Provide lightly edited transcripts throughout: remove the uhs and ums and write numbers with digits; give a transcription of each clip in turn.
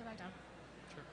sit back down. Sure.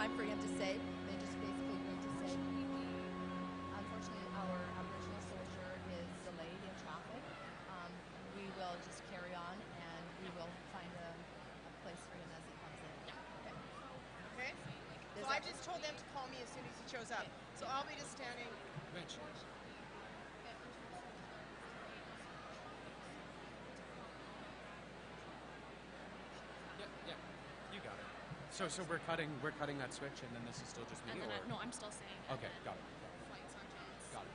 time for him to say. They just basically agreed to say, unfortunately, our Aboriginal soldier is delayed in traffic. We will just carry on, and we will find a place for him as he comes in. Okay. Okay. So I just told them to call me as soon as he shows up. So I'll be just standing. Rich. Yeah, you got it. So we're cutting that switch, and then this is still just me, and then or no, I'm still saying. okay, got it. Flight sergeants. Got it.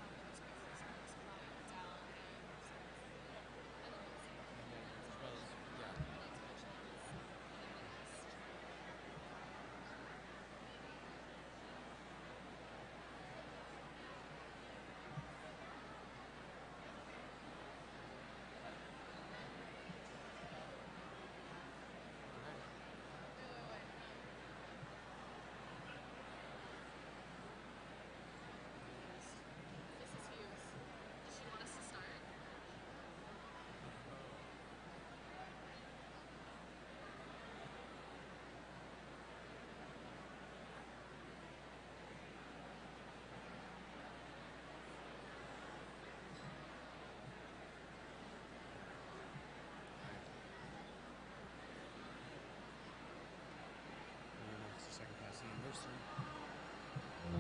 This is Hughes. Does she want us to start? It's the second class anniversary. Are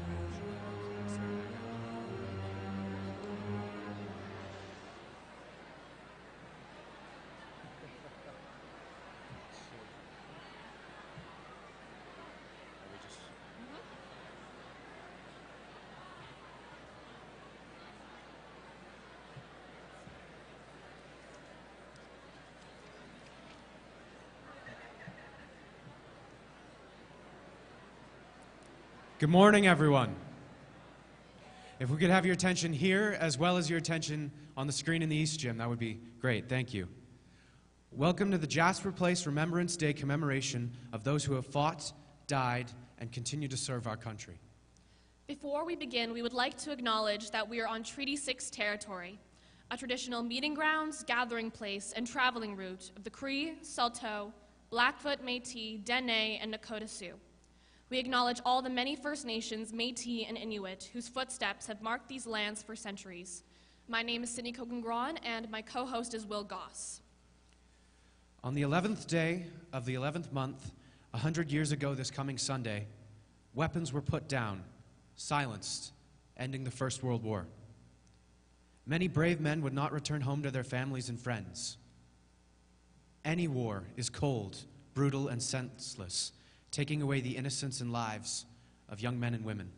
we just... Good morning, everyone. If we could have your attention here as well as your attention on the screen in the East Gym, that would be great. Thank you. Welcome to the Jasper Place Remembrance Day commemoration of those who have fought, died, and continue to serve our country. Before we begin, we would like to acknowledge that we are on Treaty 6 territory, a traditional meeting grounds, gathering place, and traveling route of the Cree, Saulteaux, Blackfoot, Métis, Dene, and Nakota Sioux. We acknowledge all the many First Nations, Métis, and Inuit whose footsteps have marked these lands for centuries. My name is Sydney Kogan-Gron, and my co-host is Will Goss. On the 11th day of the 11th month, 100 years ago this coming Sunday, weapons were put down, silenced, ending the First World War. Many brave men would not return home to their families and friends. Any war is cold, brutal, and senseless, taking away the innocence and lives of young men and women.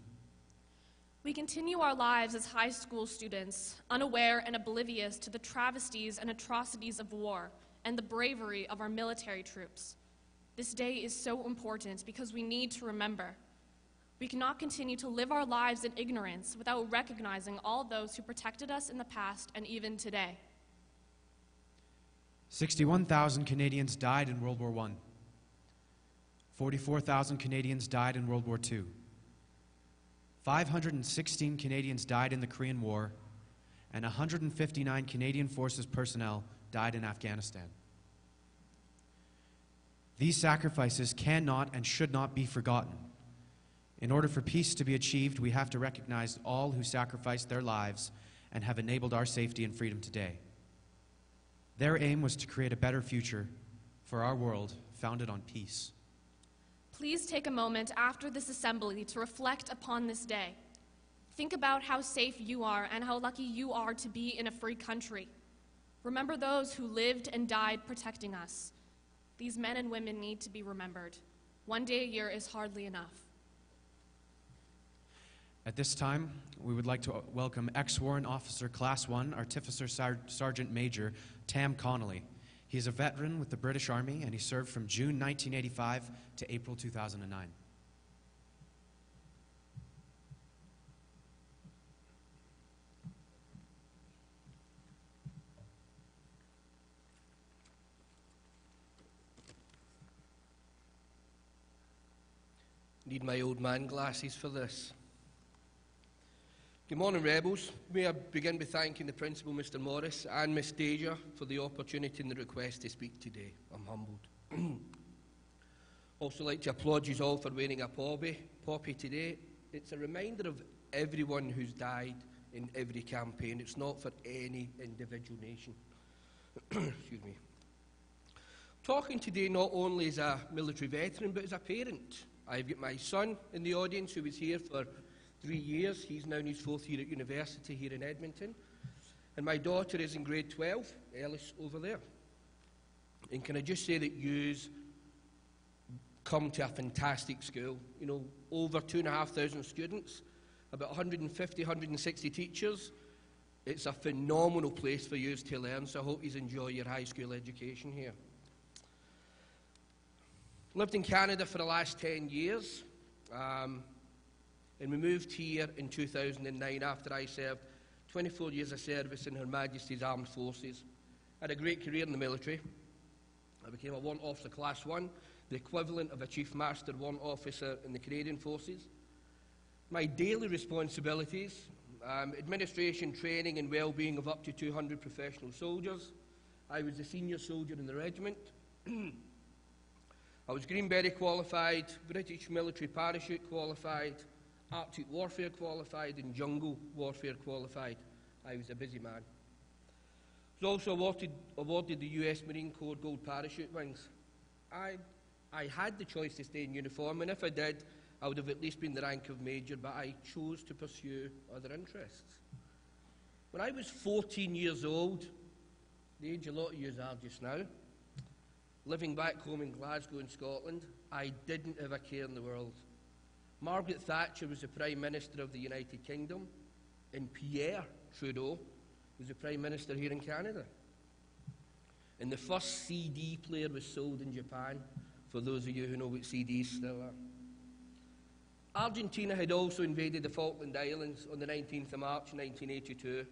We continue our lives as high school students, unaware and oblivious to the travesties and atrocities of war and the bravery of our military troops. This day is so important because we need to remember. We cannot continue to live our lives in ignorance without recognizing all those who protected us in the past and even today. 61,000 Canadians died in World War I. 44,000 Canadians died in World War II. 516 Canadians died in the Korean War, and 159 Canadian Forces personnel died in Afghanistan. These sacrifices cannot and should not be forgotten. In order for peace to be achieved, we have to recognize all who sacrificed their lives and have enabled our safety and freedom today. Their aim was to create a better future for our world founded on peace. Please take a moment after this assembly to reflect upon this day. Think about how safe you are and how lucky you are to be in a free country. Remember those who lived and died protecting us. These men and women need to be remembered. One day a year is hardly enough. At this time, we would like to welcome ex-warrant officer Class 1, Artificer Sergeant Major Tam Connolly. He is a veteran with the British Army, and he served from June 1985 to April 2009. Need my old man glasses for this. Good morning, Rebels. May I begin by thanking the Principal, Mr. Morris, and Miss Deja for the opportunity and the request to speak today. I'm humbled. Also like to applaud you all for wearing a poppy today. It's a reminder of everyone who's died in every campaign. It's not for any individual nation. Excuse me. Talking today not only as a military veteran, but as a parent. I've got my son in the audience who was here for 3 years. He's now in his 4th year at university here in Edmonton. And my daughter is in grade 12, Ellis over there. And can I just say that yous come to a fantastic school. You know, over 2,500 students, about 150, 160 teachers. It's a phenomenal place for yous to learn, so I hope you enjoy your high school education here. Lived in Canada for the last 10 years, and we moved here in 2009 after I served 24 years of service in Her Majesty's Armed Forces. I had a great career in the military. I became a Warrant Officer Class 1, the equivalent of a Chief Master Warrant Officer in the Canadian Forces. My daily responsibilities, administration, training and well-being of up to 200 professional soldiers. I was a senior soldier in the regiment. I was Green Beret qualified, British military parachute qualified, Arctic warfare qualified and jungle warfare qualified. I was a busy man. I was also awarded the US Marine Corps Gold Parachute Wings. I had the choice to stay in uniform, and if I did, I would have at least been the rank of major, but I chose to pursue other interests. When I was 14 years old, the age a lot of you are just now, living back home in Glasgow in Scotland, I didn't have a care in the world. Margaret Thatcher was the Prime Minister of the United Kingdom, and Pierre Trudeau was the Prime Minister here in Canada. And the first CD player was sold in Japan, for those of you who know what CDs still are. Argentina had also invaded the Falkland Islands on the 19th of March 1982.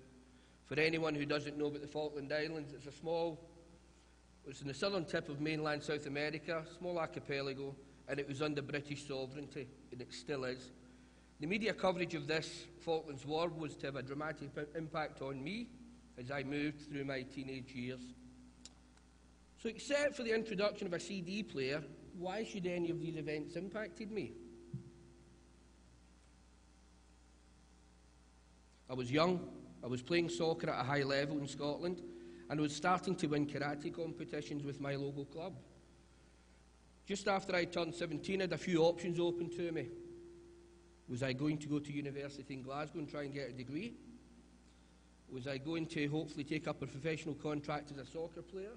For anyone who doesn't know about the Falkland Islands, it's in the southern tip of mainland South America, small archipelago, and it was under British sovereignty, and it still is. The media coverage of this Falklands War was to have a dramatic impact on me as I moved through my teenage years. So except for the introduction of a CD player, why should any of these events impacted me? I was young, I was playing soccer at a high level in Scotland, and I was starting to win karate competitions with my local club. Just after I turned 17, I had a few options open to me. Was I going to go to university in Glasgow and try and get a degree? Was I going to hopefully take up a professional contract as a soccer player?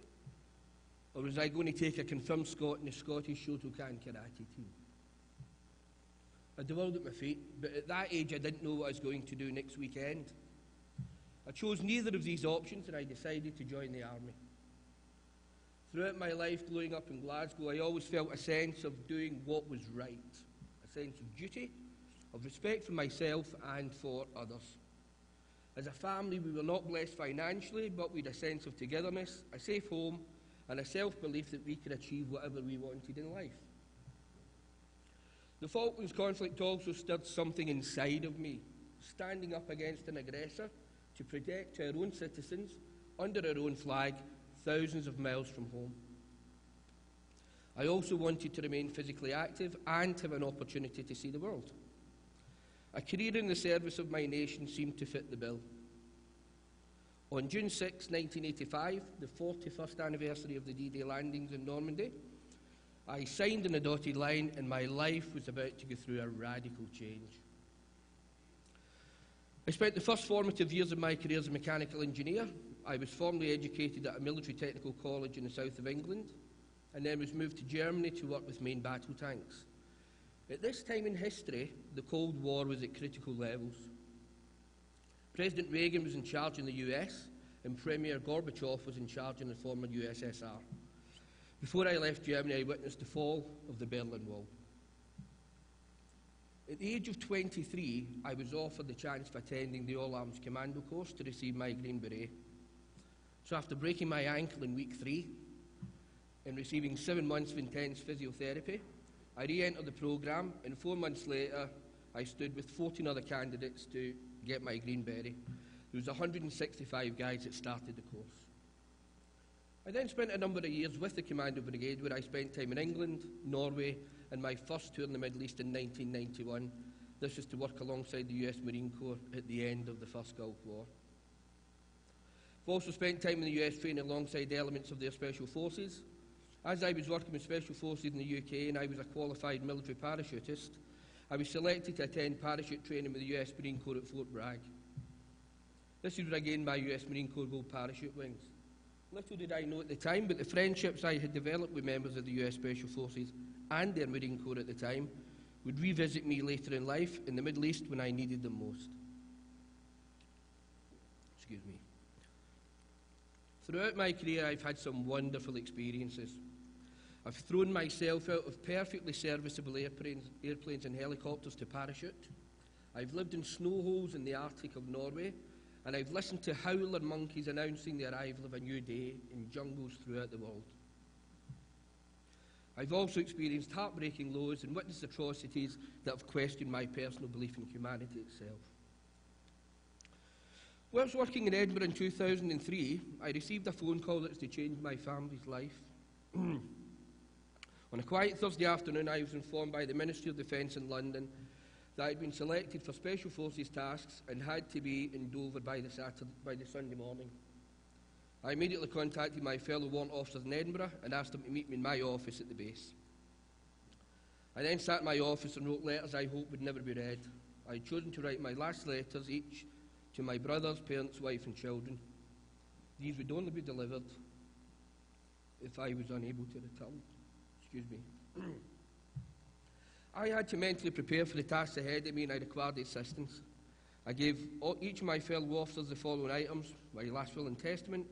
Or was I going to take a confirmed Scot in the Scottish Shotokan karate team? I dwelled at my feet, but at that age I didn't know what I was going to do next weekend. I chose neither of these options and I decided to join the army. Throughout my life growing up in Glasgow, I always felt a sense of doing what was right, a sense of duty, of respect for myself and for others. As a family, we were not blessed financially, but we had a sense of togetherness, a safe home, and a self-belief that we could achieve whatever we wanted in life. The Falklands conflict also stirred something inside of me, standing up against an aggressor to protect our own citizens under our own flag, thousands of miles from home. I also wanted to remain physically active and have an opportunity to see the world. A career in the service of my nation seemed to fit the bill. On June 6, 1985, the 41st anniversary of the D-Day landings in Normandy, I signed on the dotted line and my life was about to go through a radical change. I spent the first formative years of my career as a mechanical engineer. I was formally educated at a military technical college in the south of England and then was moved to Germany to work with main battle tanks. At this time in history, the Cold War was at critical levels. President Reagan was in charge in the US and Premier Gorbachev was in charge in the former USSR. Before I left Germany, I witnessed the fall of the Berlin Wall. At the age of 23, I was offered the chance of attending the All-Arms Commando course to receive my Green Beret. So after breaking my ankle in week 3 and receiving 7 months of intense physiotherapy, I re-entered the programme and 4 months later, I stood with 14 other candidates to get my Green Beret. There was 165 guys that started the course. I then spent a number of years with the Commando Brigade, where I spent time in England, Norway, and my first tour in the Middle East in 1991. This was to work alongside the US Marine Corps at the end of the First Gulf War. I've also spent time in the US training alongside elements of their Special Forces. As I was working with Special Forces in the UK and I was a qualified military parachutist, I was selected to attend parachute training with the US Marine Corps at Fort Bragg. This is where I gained my US Marine Corps Gold Parachute wings. Little did I know at the time, but the friendships I had developed with members of the US Special Forces and their Marine Corps at the time would revisit me later in life in the Middle East when I needed them most. Excuse me. Throughout my career, I've had some wonderful experiences. I've thrown myself out of perfectly serviceable airplanes and helicopters to parachute. I've lived in snow holes in the Arctic of Norway, and I've listened to howler monkeys announcing the arrival of a new day in jungles throughout the world. I've also experienced heartbreaking lows and witnessed atrocities that have questioned my personal belief in humanity itself. Whilst working in Edinburgh in 2003, I received a phone call that was to change my family's life. On a quiet Thursday afternoon, I was informed by the Ministry of Defence in London that I had been selected for Special Forces tasks and had to be in Dover by the Sunday morning. I immediately contacted my fellow warrant officers in Edinburgh and asked them to meet me in my office at the base. I then sat in my office and wrote letters I hoped would never be read. I had chosen to write my last letters, each to my brothers, parents, wife and children. These would only be delivered if I was unable to return. Excuse me. I had to mentally prepare for the tasks ahead of me and I required assistance. I gave each of my fellow officers the following items: my last will and testament,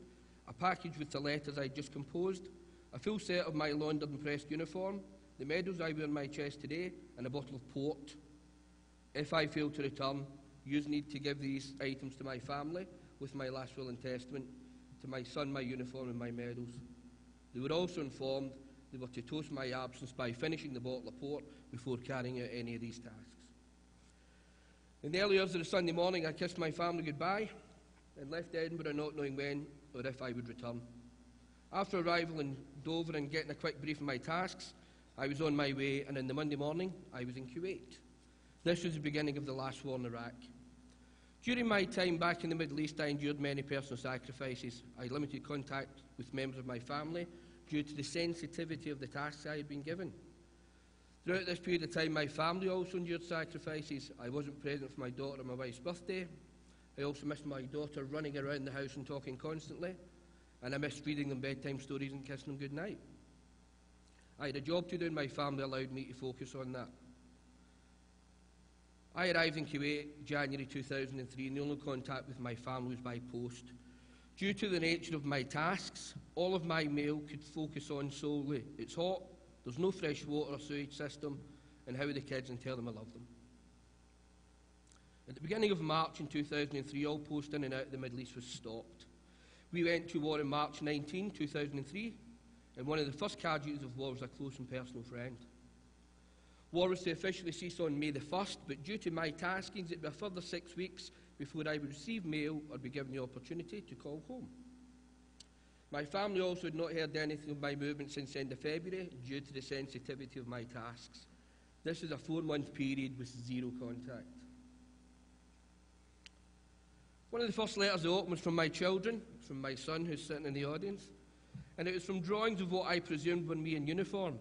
a package with the letters I had just composed, a full set of my laundered and pressed uniform, the medals I wear on my chest today, and a bottle of port. If I fail to return, you need to give these items to my family with my last will and testament, to my son, my uniform and my medals. They were also informed they were to toast my absence by finishing the bottle of port before carrying out any of these tasks. In the early hours of the Sunday morning, I kissed my family goodbye and left Edinburgh not knowing when or if I would return. After arrival in Dover and getting a quick brief of my tasks, I was on my way, and in the Monday morning, I was in Kuwait. This was the beginning of the last war in Iraq. During my time back in the Middle East, I endured many personal sacrifices. I limited contact with members of my family due to the sensitivity of the tasks I had been given. Throughout this period of time, my family also endured sacrifices. I wasn't present for my daughter and my wife's birthday. I also missed my daughter running around the house and talking constantly, and I missed reading them bedtime stories and kissing them goodnight. I had a job to do and my family allowed me to focus on that. I arrived in Kuwait January 2003 and the only contact with my family was by post. Due to the nature of my tasks, all of my mail could focus on solely it's hot, there's no fresh water or sewage system, and how are the kids, and tell them I love them. At the beginning of March in 2003, all post in and out of the Middle East was stopped. We went to war in March 19, 2003, and one of the first casualties of war was a close and personal friend. War was to officially cease on May the 1st, but due to my taskings, it would be a further 6 weeks before I would receive mail or be given the opportunity to call home. My family also had not heard anything of my movement since the end of February due to the sensitivity of my tasks. This is a 4-month period with zero contact. One of the first letters I opened was from my children, from my son who's sitting in the audience, and it was from drawings of what I presumed were me in uniform,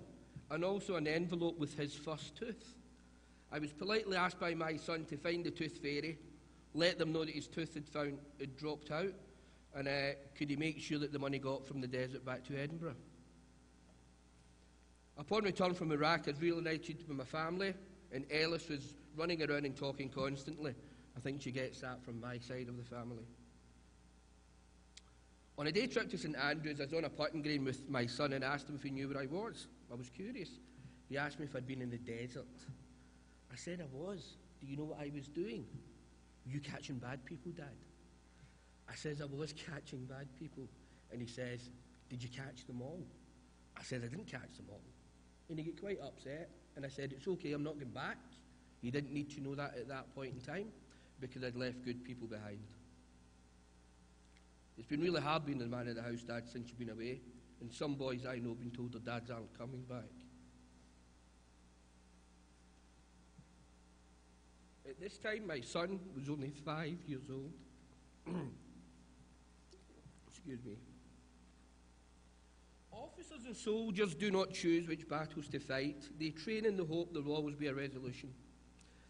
and also an envelope with his first tooth. I was politely asked by my son to find the tooth fairy, let them know that his tooth had dropped out, and could he make sure that the money got from the desert back to Edinburgh. Upon return from Iraq, I was reunited with my family, and Ellis was running around and talking constantly. I think she gets that from my side of the family. On a day trip to St Andrews, I was on a putting green with my son and asked him if he knew where I was. I was curious. He asked me if I'd been in the desert. I said I was. Do you know what I was doing? Were you catching bad people, Dad? I says, I was catching bad people. And he says, did you catch them all? I said, I didn't catch them all. And he got quite upset. And I said, it's okay, I'm not going back. He didn't need to know that at that point in time because I'd left good people behind. It's been really hard being the man of the house, Dad, since you've been away. And some boys I know have been told their dads aren't coming back. At this time, my son was only 5 years old. Excuse me. Officers and soldiers do not choose which battles to fight. They train in the hope there will always be a resolution.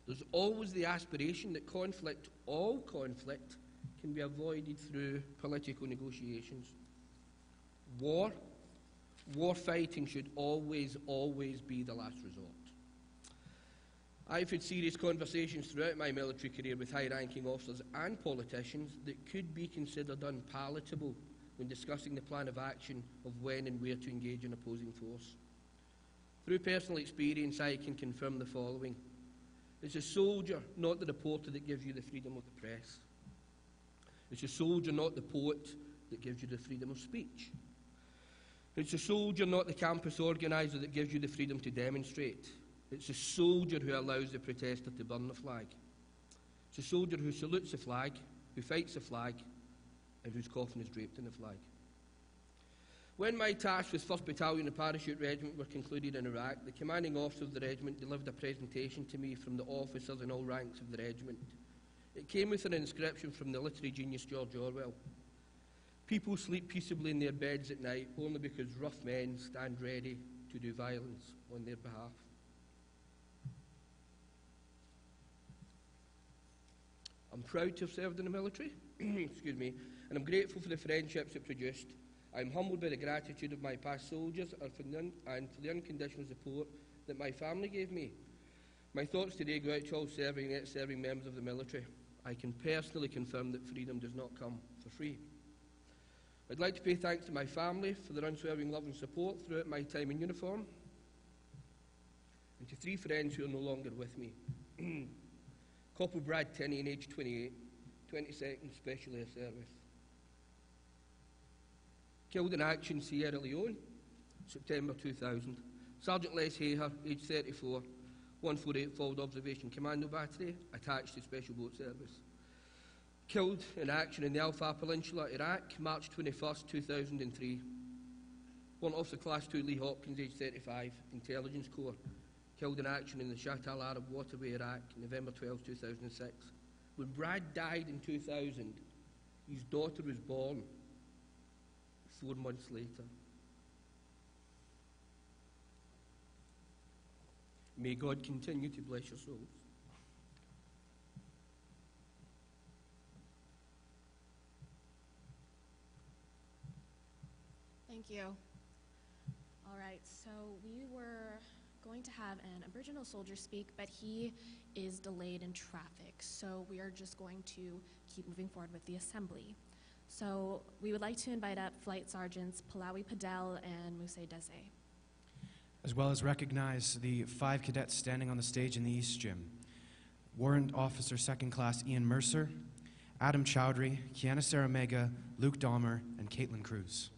There's always the aspiration that conflict, all conflict, can be avoided through political negotiations. War fighting should always, always be the last resort. I've had serious conversations throughout my military career with high-ranking officers and politicians that could be considered unpalatable when discussing the plan of action of when and where to engage an opposing force. Through personal experience, I can confirm the following. It's a soldier, not the reporter, that gives you the freedom of the press. It's a soldier, not the poet, that gives you the freedom of speech. It's a soldier, not the campus organiser, that gives you the freedom to demonstrate. It's a soldier who allows the protester to burn the flag. It's a soldier who salutes the flag, who fights the flag, and whose coffin is draped in the flag. When my tasks with 1st Battalion and Parachute Regiment were concluded in Iraq, the commanding officer of the regiment delivered a presentation to me from the officers in all ranks of the regiment. It came with an inscription from the literary genius George Orwell. People sleep peaceably in their beds at night only because rough men stand ready to do violence on their behalf. I'm proud to have served in the military, excuse me, and I'm grateful for the friendships it produced. I'm humbled by the gratitude of my past soldiers and for the unconditional support that my family gave me. My thoughts today go out to all serving and ex-serving members of the military. I can personally confirm that freedom does not come for free. I'd like to pay thanks to my family for their unswerving love and support throughout my time in uniform, and to 3 friends who are no longer with me. Corporal Brad Tinney, age 28, 22nd Special Air Service. Killed in action, Sierra Leone, September 2000. Sergeant Les Haher, age 34, 148 Forward Observation Commando Battery, attached to Special Boat Service. Killed in action in the Al-Far Peninsula, Iraq, March 21st, 2003. Warrant Officer Class 2 Lee Hopkins, age 35, Intelligence Corps. Killed in action in the Shatt al-Arab waterway, Iraq, November 12, 2006. When Brad died in 2000, his daughter was born 4 months later. May God continue to bless your souls. Thank you. All right, so we were going to have an Aboriginal soldier speak, but he is delayed in traffic, so we are just going to keep moving forward with the assembly. So we would like to invite up Flight Sergeants Palawi Padel and Muse Dese. As well as recognize the 5 cadets standing on the stage in the East Gym. Warrant Officer 2nd Class Ian Mercer, Adam Chowdhury, Kiana Saramega, Luke Dahmer, and Caitlin Cruz.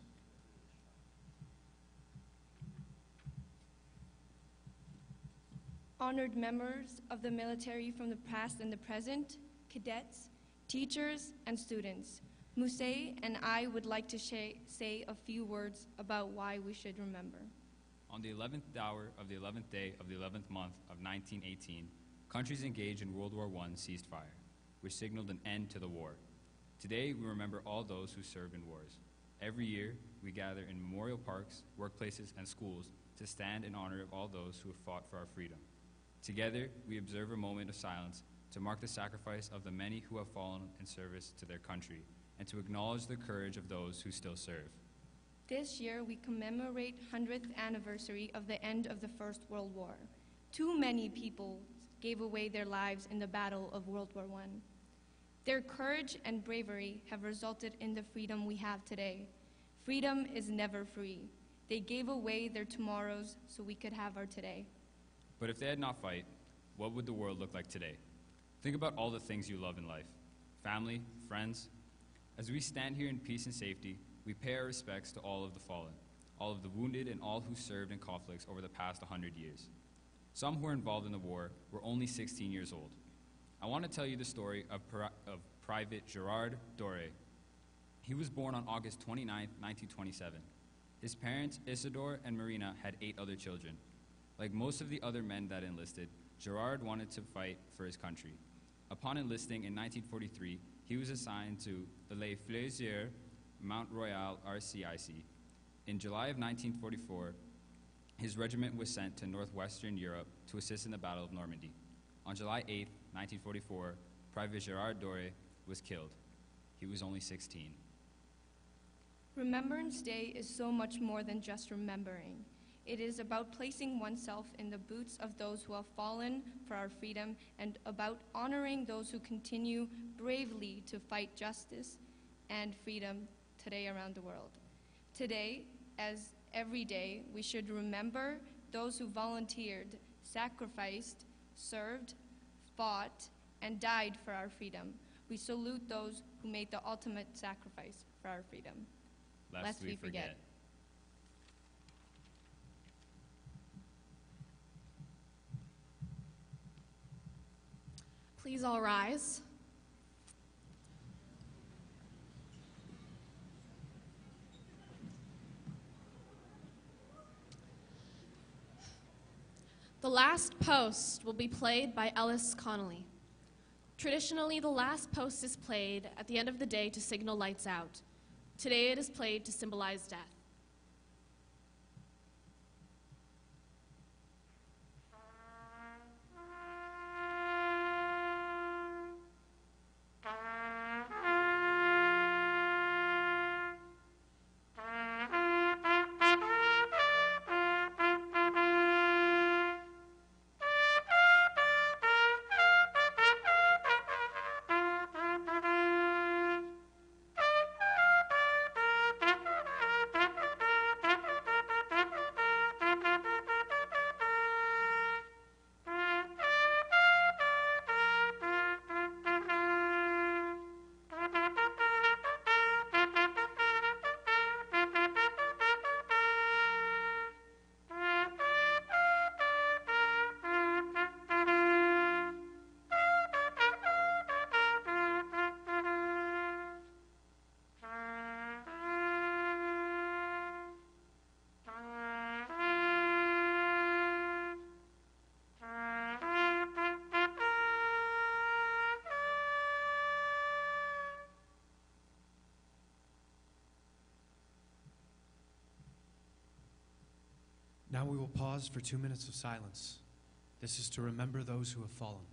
Honored members of the military from the past and the present, cadets, teachers, and students, Muse and I would like to say a few words about why we should remember. On the 11th hour of the 11th day of the 11th month of 1918, countries engaged in World War I ceased fire, which signaled an end to the war. Today, we remember all those who served in wars. Every year, we gather in memorial parks, workplaces, and schools to stand in honor of all those who have fought for our freedom. Together, we observe a moment of silence to mark the sacrifice of the many who have fallen in service to their country and to acknowledge the courage of those who still serve. This year, we commemorate 100th anniversary of the end of the First World War. Too many people gave away their lives in the Battle of World War I. Their courage and bravery have resulted in the freedom we have today. Freedom is never free. They gave away their tomorrows so we could have our today. But if they had not fight, what would the world look like today? Think about all the things you love in life. Family, friends. As we stand here in peace and safety, we pay our respects to all of the fallen, all of the wounded, and all who served in conflicts over the past 100 years. Some who were involved in the war were only 16 years old. I want to tell you the story of Private Gerard Doré. He was born on August 29, 1927. His parents, Isidore and Marina, had 8 other children. Like most of the other men that enlisted, Gerard wanted to fight for his country. Upon enlisting in 1943, he was assigned to the Les Fleisiers Mount Royal RCIC. In July of 1944, his regiment was sent to northwestern Europe to assist in the Battle of Normandy. On July 8, 1944, Private Gerard Doré was killed. He was only 16. Remembrance Day is so much more than just remembering. It is about placing oneself in the boots of those who have fallen for our freedom and about honoring those who continue bravely to fight justice and freedom today around the world. Today, as every day, we should remember those who volunteered, sacrificed, served, fought, and died for our freedom. We salute those who made the ultimate sacrifice for our freedom. Lest we forget. Please all rise. The last post will be played by Ellis Connolly. Traditionally, the last post is played at the end of the day to signal lights out. Today it is played to symbolize death. Now we will pause for 2 minutes of silence. This is to remember those who have fallen.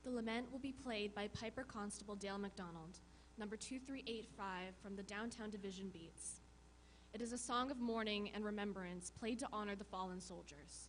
The lament will be played by Piper Constable Dale McDonald, number 2385 from the Downtown Division Beats. It is a song of mourning and remembrance played to honor the fallen soldiers.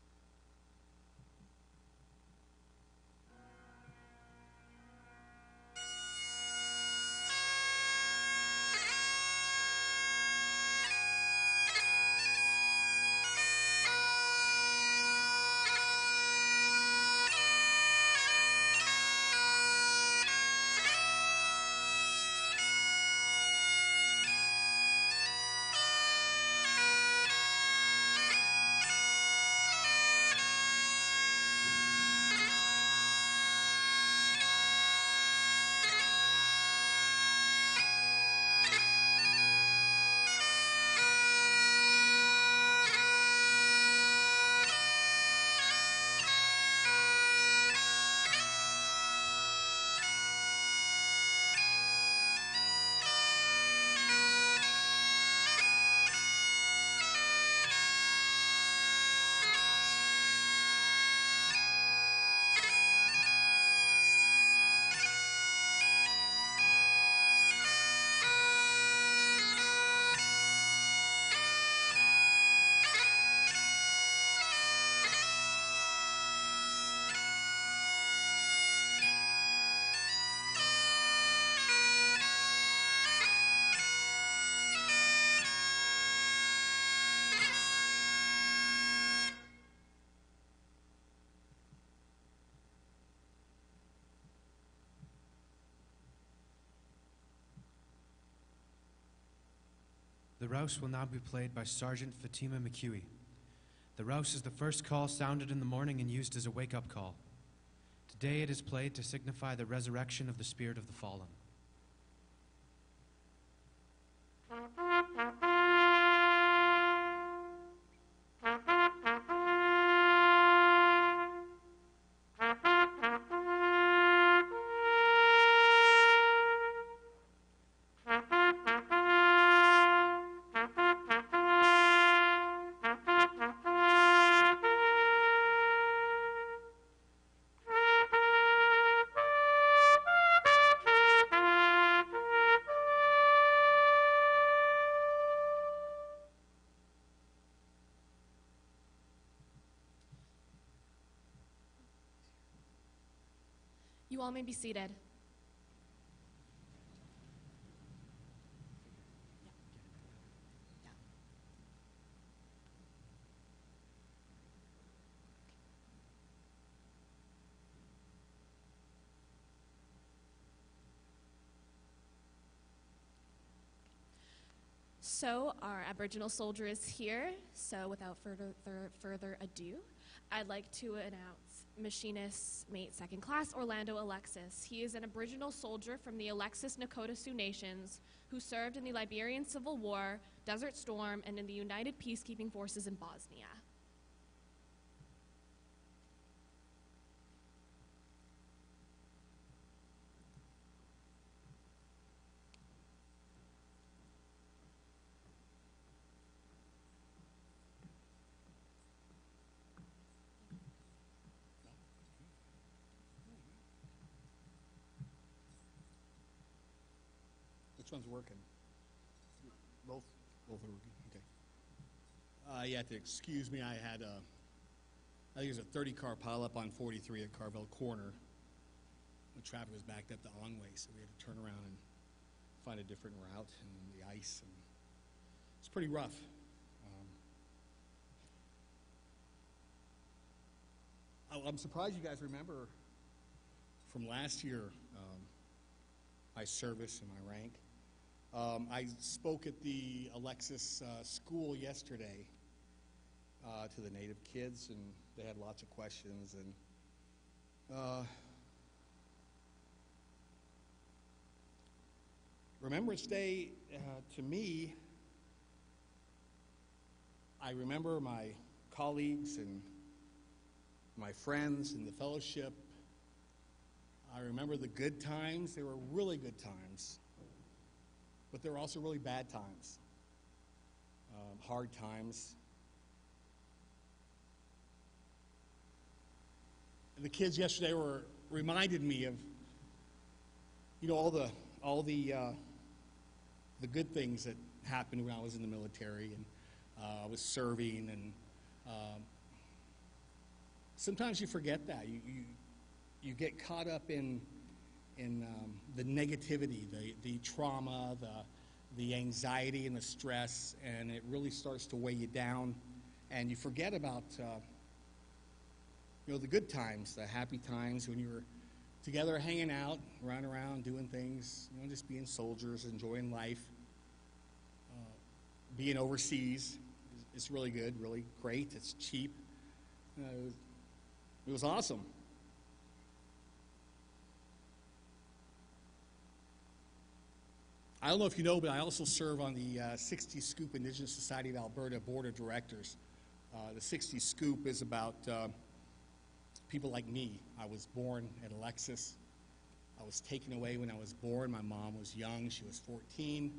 The rouse will now be played by Sergeant Fatima McHughy. The rouse is the first call sounded in the morning and used as a wake-up call. Today it is played to signify the resurrection of the spirit of the fallen. You all may be seated. So our Aboriginal soldier is here. So without further ado, I'd like to announce Machinist Mate Second Class Orlando Alexis. He is an Aboriginal soldier from the Alexis Nakota Sioux Nations who served in the Liberian Civil War, Desert Storm, and in the United Peacekeeping Forces in Bosnia. Which one's working? Both are working. Okay. You have to excuse me. I had I think it was a 30-car pileup on 43 at Carvel Corner. The traffic was backed up to Onway, so we had to turn around and find a different route in the ice. And it's pretty rough. I'm surprised you guys remember from last year my service and my rank. I spoke at the Alexis school yesterday to the Native kids, and they had lots of questions. And Remembrance Day, to me, I remember my colleagues and my friends in the fellowship. I remember the good times. They were really good times. But there were also really bad times, hard times. And the kids yesterday reminded me of, all the good things that happened when I was in the military and I was serving. And sometimes you forget that. You get caught up in the negativity, the trauma, the anxiety and the stress, and it really starts to weigh you down, and you forget about the good times, the happy times when you were together hanging out, running around, doing things, just being soldiers, enjoying life. Being overseas is really good, really great. It's cheap. It was awesome. I don't know if you know, but I also serve on the 60 Scoop Indigenous Society of Alberta Board of Directors. The 60 Scoop is about people like me. I was born at Alexis. I was taken away when I was born. My mom was young. She was 14.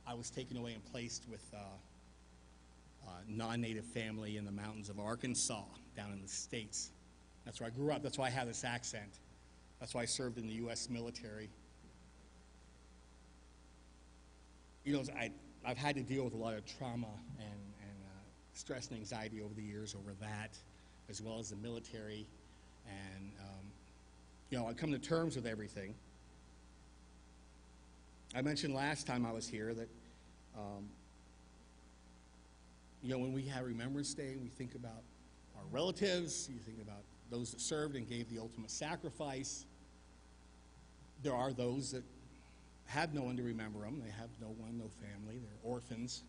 I was taken away and placed with a non-native family in the mountains of Arkansas, down in the States. That's where I grew up. That's why I have this accent. That's why I served in the U.S. military. I've had to deal with a lot of trauma and stress and anxiety over the years over that, as well as the military. And, I come to terms with everything. I mentioned last time I was here that, when we have Remembrance Day, we think about our relatives, you think about those that served and gave the ultimate sacrifice. There are those that have no one to remember them. They have no one, no family. They're orphans.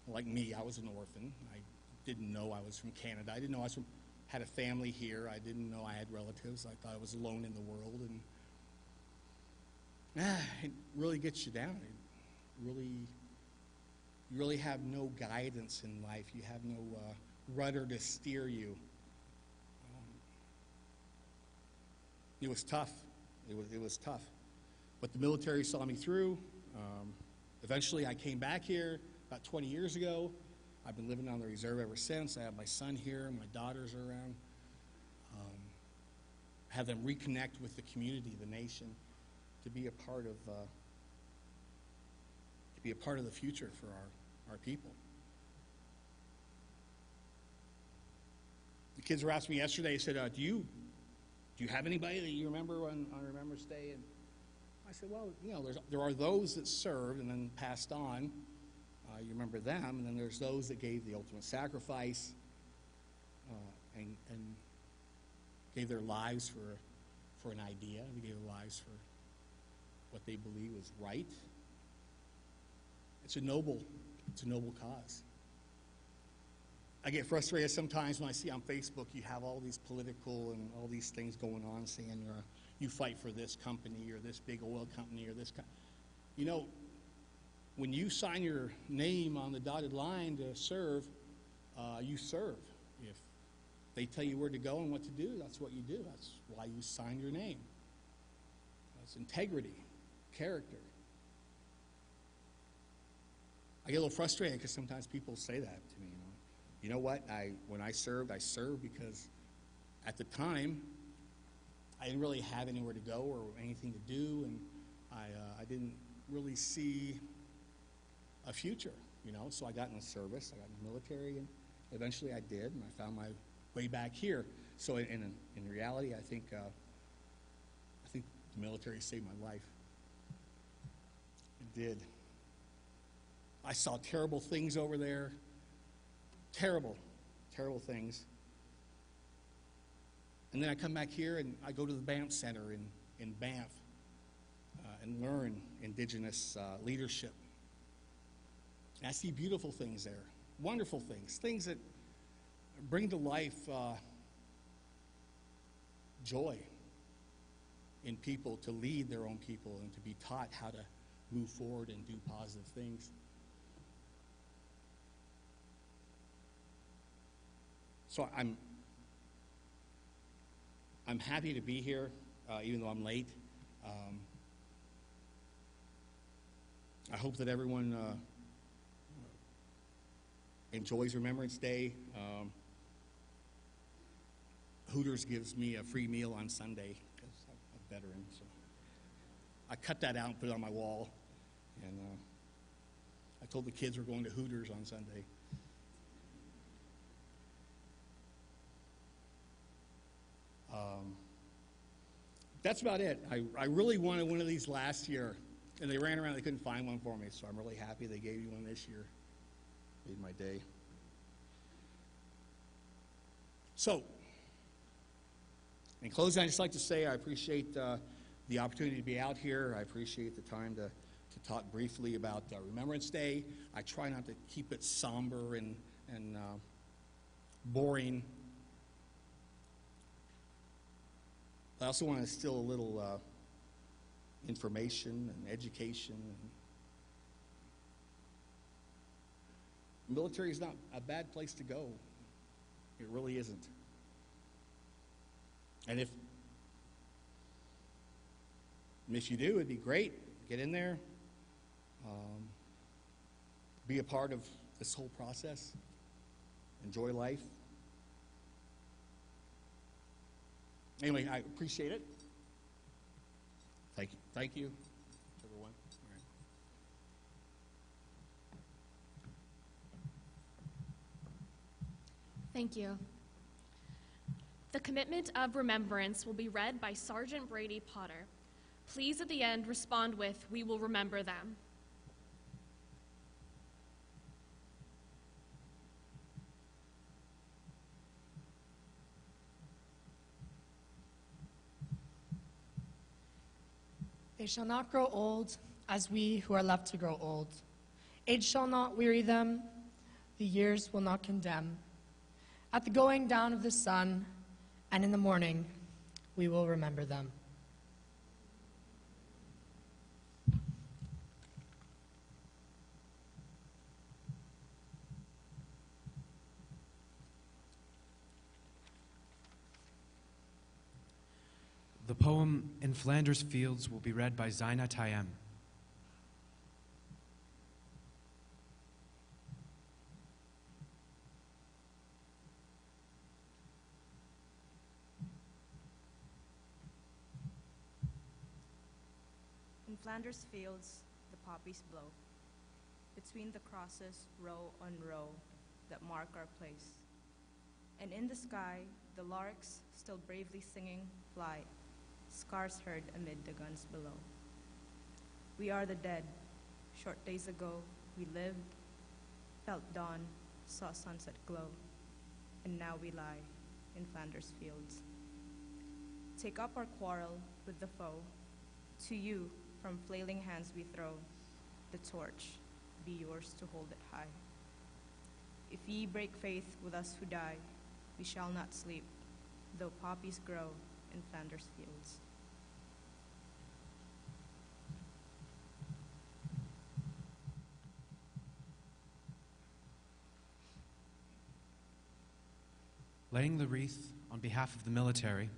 Like me, I was an orphan. I didn't know I was from Canada. I didn't know had a family here. I didn't know I had relatives. I thought I was alone in the world. And it really gets you down. You really have no guidance in life. You have no rudder to steer you. It was tough. It was tough. But the military saw me through. Eventually, I came back here about 20 years ago. I've been living on the reserve ever since. I have my son here. My daughters are around. Have them reconnect with the community, the nation, to be a part of the future for our people. The kids were asking me yesterday. They said, "Do you have anybody that you remember on Remembrance Day?" And I said, "Well, there are those that served and then passed on. You remember them, and then there's those that gave the ultimate sacrifice and gave their lives for an idea. They gave their lives for what they believe was right. It's a noble cause. I get frustrated sometimes when I see on Facebook you have all these political and all these things going on saying you fight for this company or this big oil company or this when you sign your name on the dotted line to serve, you serve. If they tell you where to go and what to do, that's what you do. That's why you sign your name. That's integrity, character. I get a little frustrated because sometimes people say that to me. You know what? When I served because at the time I didn't really have anywhere to go or anything to do, and I didn't really see a future, So I got in the service, I got in the military, and eventually I did, and I found my way back here. So in reality, I think the military saved my life. It did. I saw terrible things over there. Terrible, terrible things. And then I come back here and I go to the Banff Center in Banff and learn Indigenous leadership. And I see beautiful things there, wonderful things, things that bring to life joy in people, to lead their own people and to be taught how to move forward and do positive things. So I'm happy to be here, even though I'm late. I hope that everyone enjoys Remembrance Day. Hooters gives me a free meal on Sunday because I'm a veteran. So I cut that out and put it on my wall. And I told the kids we're going to Hooters on Sunday. That's about it. I really wanted one of these last year, and they ran around, they couldn't find one for me, so I'm really happy they gave me one this year. Made my day. So, in closing, I'd just like to say I appreciate the opportunity to be out here. I appreciate the time to talk briefly about Remembrance Day. I try not to keep it somber and boring. I also want to instill a little information and education. The military is not a bad place to go. It really isn't. And if you do, it'd be great. Get in there. Be a part of this whole process. Enjoy life. Anyway, I appreciate it. Thank you. Thank you, everyone. All right. Thank you. The commitment of remembrance will be read by Sergeant Brady Potter. Please, at the end, respond with, "We will remember them." They shall not grow old as we who are left to grow old. Age shall not weary them, the years will not condemn. At the going down of the sun, and in the morning, we will remember them. The poem In Flanders Fields will be read by Zaina Tayem. In Flanders fields, the poppies blow. Between the crosses, row on row, that mark our place. And in the sky, the larks, still bravely singing, fly, scars heard amid the guns below. We are the dead. Short days ago, we lived, felt dawn, saw sunset glow, and now we lie in Flanders fields. Take up our quarrel with the foe. To you, from flailing hands we throw the torch, be yours to hold it high. If ye break faith with us who die, we shall not sleep, though poppies grow in Flanders fields. Laying the wreath on behalf of the military,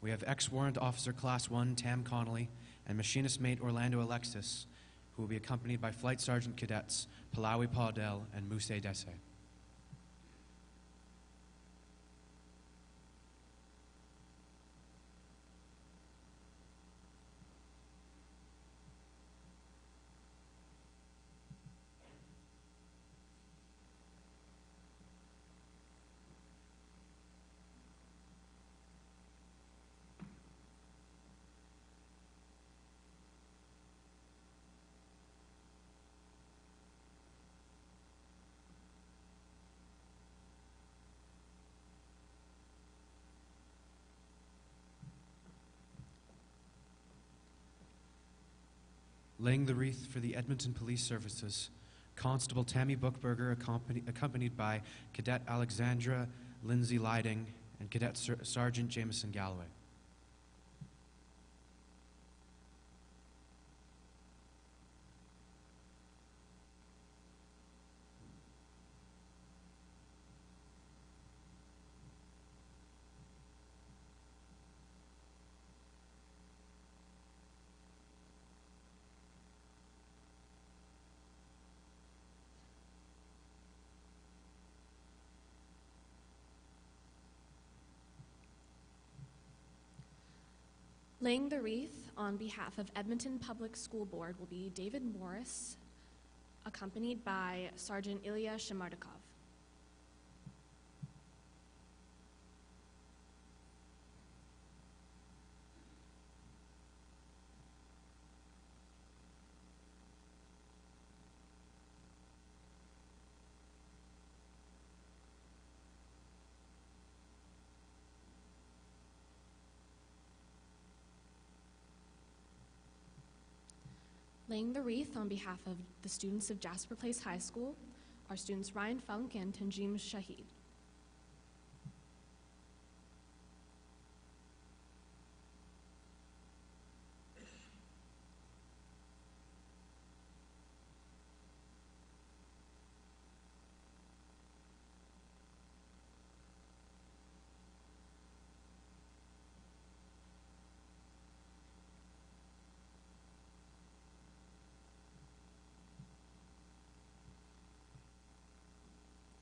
we have ex-warrant officer Class 1 Tam Connolly and machinist mate Orlando Alexis, who will be accompanied by Flight Sergeant Cadets Palawi Paudel and Muse Dese. Laying the wreath for the Edmonton Police Services, Constable Tammy Bookberger accompanied by Cadet Alexandra Lindsay Lyding and Cadet Sergeant Jameson Galloway. Laying the wreath on behalf of Edmonton Public School Board will be David Morris, accompanied by Sergeant Ilya Shemardakov. Laying the wreath on behalf of the students of Jasper Place High School are students Ryan Funk and Tanjim Shahid.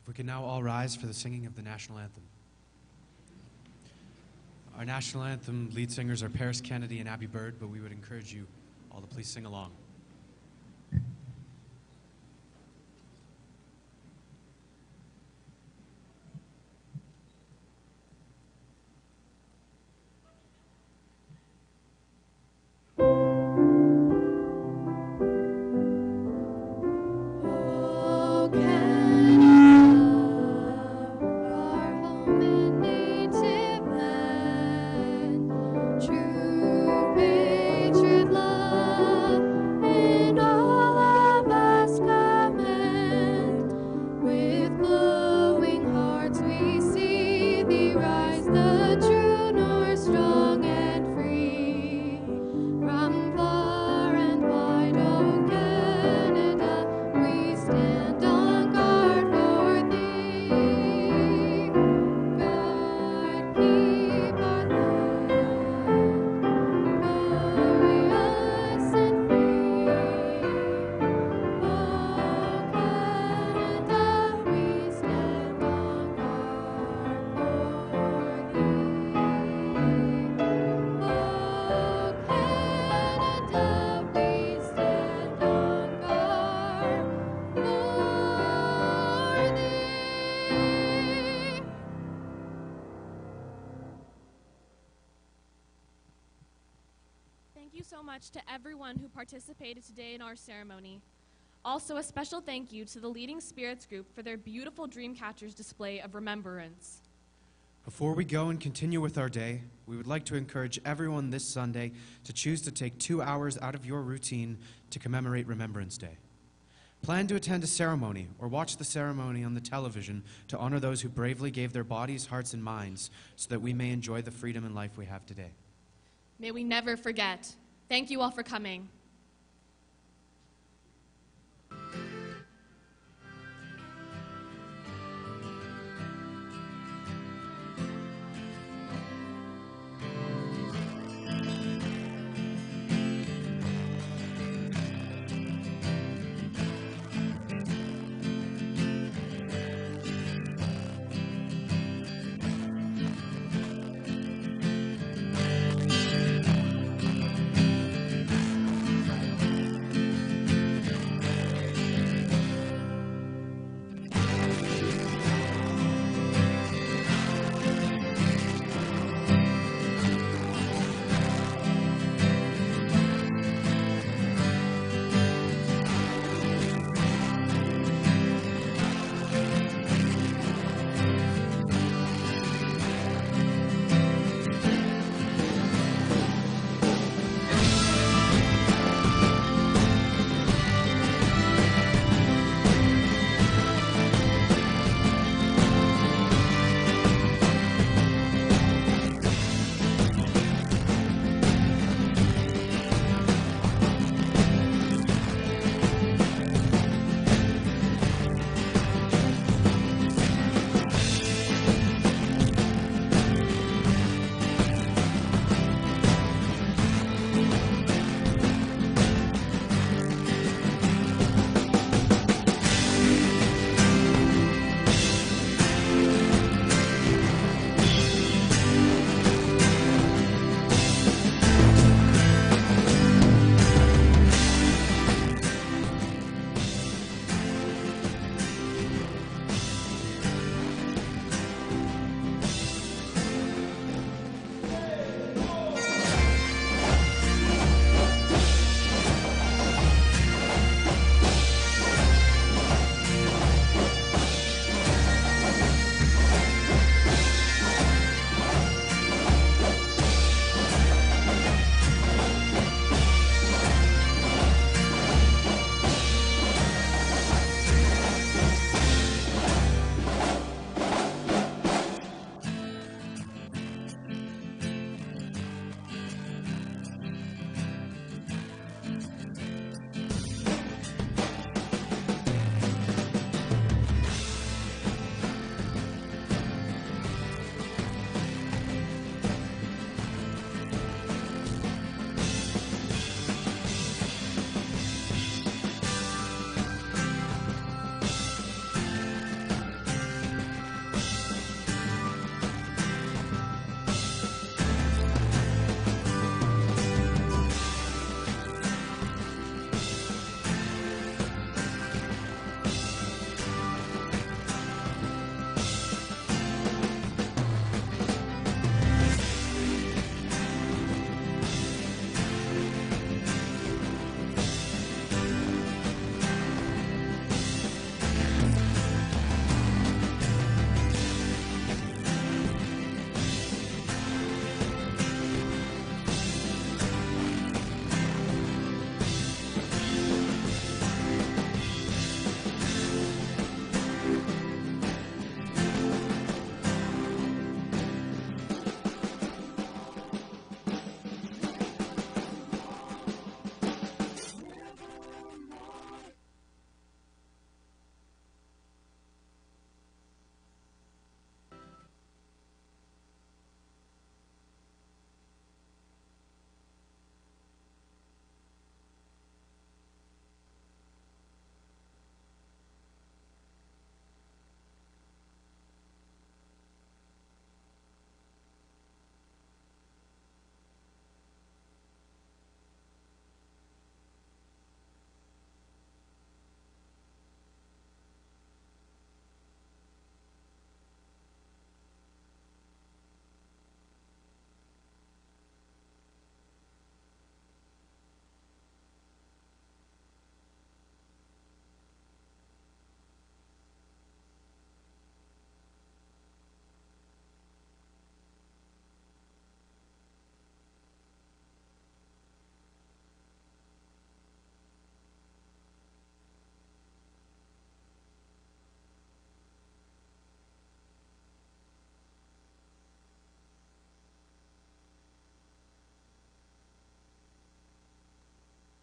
If we can now all rise for the singing of the national anthem. Our national anthem lead singers are Paris Kennedy and Abby Bird, but we would encourage you all to please sing along. True patriot love. Thank you so much to everyone who participated today in our ceremony. Also, a special thank you to the Leading Spirits group for their beautiful Dreamcatchers display of remembrance. Before we go and continue with our day, we would like to encourage everyone this Sunday to choose to take 2 hours out of your routine to commemorate Remembrance Day. Plan to attend a ceremony or watch the ceremony on the television to honor those who bravely gave their bodies, hearts, and minds so that we may enjoy the freedom and life we have today. May we never forget. Thank you all for coming.